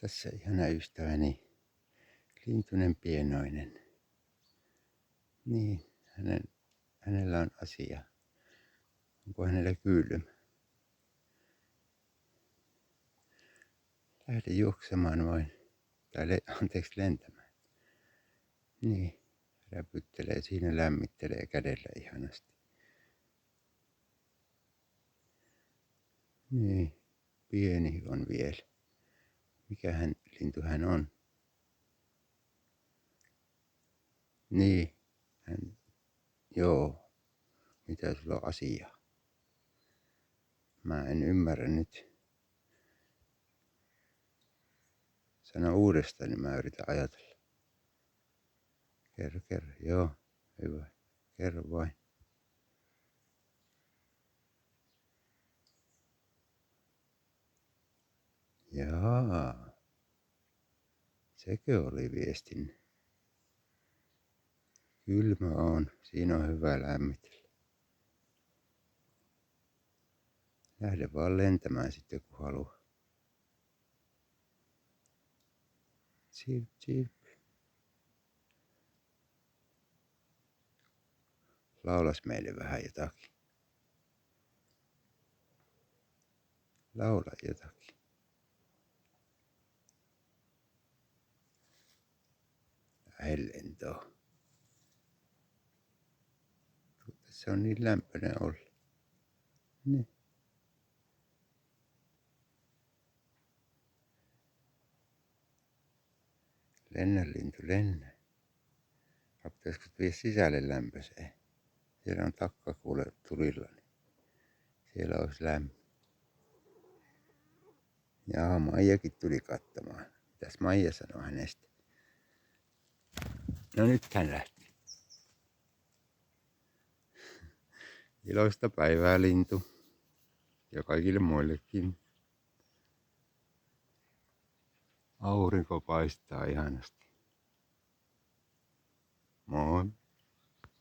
Tässä ihana ystäväni, lintunen pienoinen. Niin, hänellä on asia. Onko hänellä kylmä? Lähde juoksemaan vain. Tai lentämään. Niin, räpyttelee siinä, lämmittelee kädellä ihanasti. Niin, pieni on vielä. Mikähän lintu hän on? Niin, joo. Mitä sulla on asiaa? Mä en ymmärrä nyt. Sano uudestaan, niin mä yritän ajatella. Kerro. Joo, hyvä. Kerro vain. Jaa. Sekö oli viestin? Kylmä on. Siinä on hyvä lämmitellä. Lähde vaan lentämään sitten kun haluaa. Chirp. Laulas meille vähän jotakin. Laula jotakin. Lähde lentoon. Se on niin lämpöinen olla. Niin. Lennä lintu, lennä. Pitäisikö vie sisälle lämpöiseen? Siellä on takka kuule tulilla. Niin siellä olisi lämpö. Jaa, Maijakin tuli katsomaan. Mitäs Maija sanoi hänestä? No nyt hän lähti. Iloista päivää lintu. Ja kaikille muillekin. Aurinko paistaa ihanasti. Moi.